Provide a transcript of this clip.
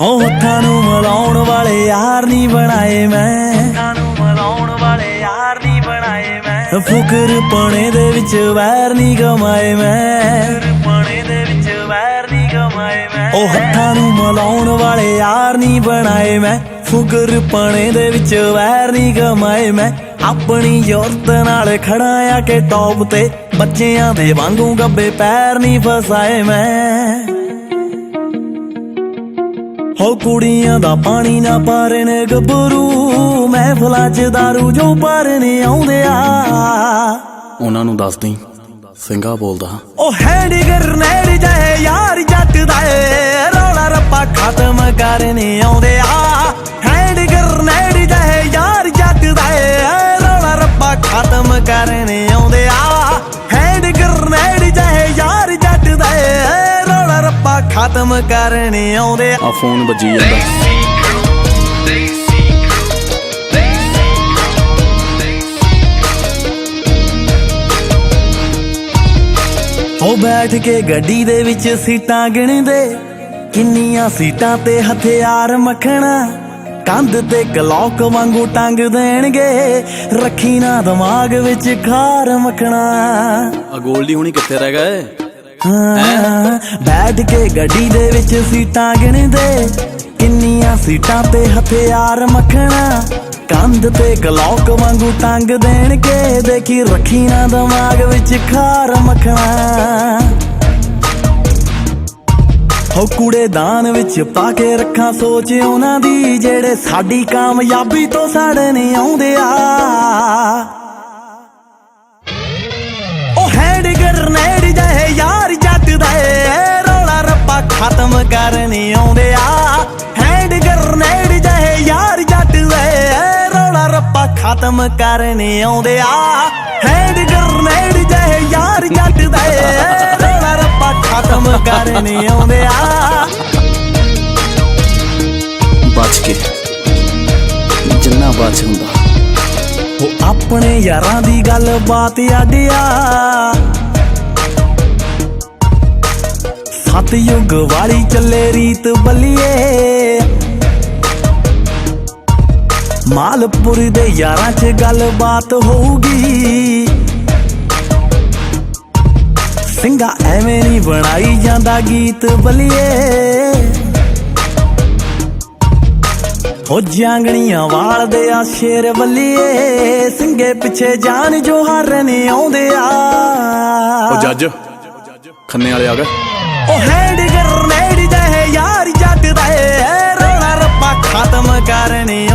ਹੋ ਹੱਥਾਂ ਨੂੰ ਮਿਲਾਉਣ ਵਾਲੇ ਯਾਰ ਨਹੀਂ ਬਣਾਏ ਮੈਂ, ਹੱਥਾਂ ਨੂੰ ਮਿਲਾਉਣ ਵਾਲੇ ਯਾਰ ਨਹੀਂ ਬਣਾਏ ਮੈਂ। ਫੁਕਰ ਪਣੇ ਦੇ ਵਿੱਚ ਵੈਰ ਨਹੀਂ ਕਮਾਏ ਮੈਂ, ਪਾਣੇ ਦੇ ਵਿੱਚ ਵੈਰ ਨਹੀਂ ਕਮਾਏ ਮੈਂ। ਉਹ ਹੱਥਾਂ ਨੂੰ ਮਿਲਾਉਣ ਵਾਲੇ ਯਾਰ ਨਹੀਂ ਬਣਾਏ ਮੈਂ, ਫੁਕਰ ਪਣੇ ਦੇ ਵਿੱਚ ਵੈਰ ਨਹੀਂ ਕਮਾਏ ਮੈਂ। ਆਪਣੀ ਯੂਰਤ ਨਾਲ ਖੜਾ ਆ ਕੇ ਟੌਪ ਤੇ, ਬੱਚਿਆਂ ਦੇ ਵਾਂਗੂ ਗੱਬੇ ਪੈਰ ਨਹੀਂ ਫਸਾਏ ਮੈਂ। ਹੋ ਕੁੜੀਆਂ ਦਾ ਪਾਣੀ ਨਾ ਪਾਰੇ ਨੇ ਗੱਭਰੂ, ਮਹਿਫਲਾਂ 'ਚ ਦਾਰੂ ਜੋ ਪਾਰਨੇ ਆਉਂਦੇ ਆ। ਉਹਨਾਂ ਨੂੰ ਦੱਸ ਦੀ ਸਿੰਘਾ ਬੋਲਦਾ ਹਾਂ। ਉਹ ਹੈਂਡ ਗਰਨੇਡ ਜਾਏ ਯਾਰ ਜੱਟ ਦਾ ਏ, ਰੌਲਾ ਰੱਪਾ ਖਤਮ ਕਰਨੇ ਆਉਂਦੇ ਆ। ਹੈਂਡ ਗਰਨੇਡ ਜਾਏ ਯਾਰ ਜੱਟ ਦਾ ਏ, ਰੌਲਾ ਰੱਪਾ ਖਤਮ ਕਰਨੇ ਆਉਂਦੇ ਆ। ਹੈਂਡ ਗਰਨੇਡ ਜਾਏ ਯਾਰ ਜੱਟ ਦਾ ਏ, ਰੌਲਾ ਰੱਪਾ ਖਤਮ ਕਰਨੇ ਆਉਂਦੇ ਆ। ਫੋਨ ਵੱਜੀ ਜਾਂਦਾ। ਉਹ ਬੈਠ ਕੇ ਗੱਡੀ ਦੇ ਵਿੱਚ ਸੀਟਾਂ ਗਿਣਦੇ, ਕਿੰਨੀਆਂ ਸੀਟਾਂ ਤੇ ਹਥਿਆਰ ਮੱਖਣਾ। ਕੰਧ ਤੇ ਕਲੌਕ ਵਾਂਗੂ ਟੰਗ ਦੇਣਗੇ, ਰੱਖੀ ਨਾ ਦਿਮਾਗ ਵਿੱਚ ਖਾਰ ਮੱਖਣਾ। ਆ ਗੋਲਡੀ ਹੁਣੀ ਕਿੱਥੇ ਰਹਿ ਗਏ? ਹਾਂ ਬੈਠ ਕੇ ਗੱਡੀ ਦੇ ਵਿੱਚ ਸੀਟਾਂ ਗਿਣਦੇ, ਕਿੰਨੀਆਂ ਸੀਟਾਂ ਤੇ ਹਥਿਆਰ ਮੱਖਣਾ। ਕੰਧ ਤੇ ਕਲੌਕ ਵਾਂਗੂ ਟੰਗ ਦੇਣਗੇ, ਦੇਖੀ ਰੱਖੀ ਨਾ ਦਿਮਾਗ ਵਿੱਚ ਖਾਰ ਮੱਖਣਾ। ਹੋ ਕੂੜੇ ਦਾਨ ਵਿੱਚ ਪਾ ਕੇ ਰੱਖਾਂ ਸੋਚ ਉਹਨਾਂ ਦੀ, ਜਿਹੜੇ ਸਾਡੀ ਕਾਮਯਾਬੀ ਤੋਂ ਸਾੜਨੇ ਆਉਂਦੇ ਆ। ਉਹ ਹੈਂਡ ਗਰਨੇਡ ਜਾਏ ਯਾਰ ਜੱਟ ਦਾ ਏ, ਰੌਲਾ ਰੱਪਾ ਖਤਮ ਕਰਨੇ ਆਉਂਦੇ ਆ। ਹੈਂਡ ਗਰਨੇਡ ਜਾਏ ਯਾਰ ਜੱਟ ਦਾ ਏ, ਰੌਲਾ ਰੱਪਾ ਖਤਮ ਕਰਨੇ ਆਉਂਦੇ ਆ। ਹੈਂਡ ਗਰਨੇਡ ਜਾਏ ਯਾਰ ਜੱਟ ਦਾ ਏ, ਰੌਲਾ ਰੱਪਾ ਖਤਮ ਕਰਨੇ ਆਉਂਦੇ ਆ। ਬਚ ਕੇ ਜਿੰਨਾ ਬਚ ਹੁੰਦਾ। ਉਹ ਆਪਣੇ ਯਾਰਾਂ ਦੀ ਗੱਲ ਬਾਤ ਆਡਿਆ, ਸਤਯੁਗ ਵਾਲੀ ਚੱਲੇ ਰੀਤ ਬੱਲੀਏ। ਮਾਲਪੁਰ ਦੇ ਯਾਰਾਂ 'ਚ ਗੱਲ ਬਾਤ ਹੋਊਗੀ, ਸਿੰਘਾ ਐਵੇਂ ਨਹੀਂ ਬਣਾਈ ਜਾਂਦਾ ਗੀਤ ਬੱਲੀਏ। ਹੋ ਜਾਂਗਣੀਆਂ ਵਾਲਦੇ ਆ ਸ਼ੇਰ ਬੱਲੀਏ, ਸਿੰਘੇ ਪਿੱਛੇ ਜਾਨ ਜੋ ਹਾਰਨੇ ਆਉਂਦੇ ਆ। ਉਹ ਜੱਜ ਖੰਨੇ ਵਾਲੇ ਆ ਗਏ। ਉਹ ਹੈਂਡ ਗਰਨੇਡ ਜਾਏ ਯਾਰ ਜੱਟ ਦਾ ਏ, ਰੌਲਾ ਰੱਪਾ ਖਤਮ ਕਰਨੇ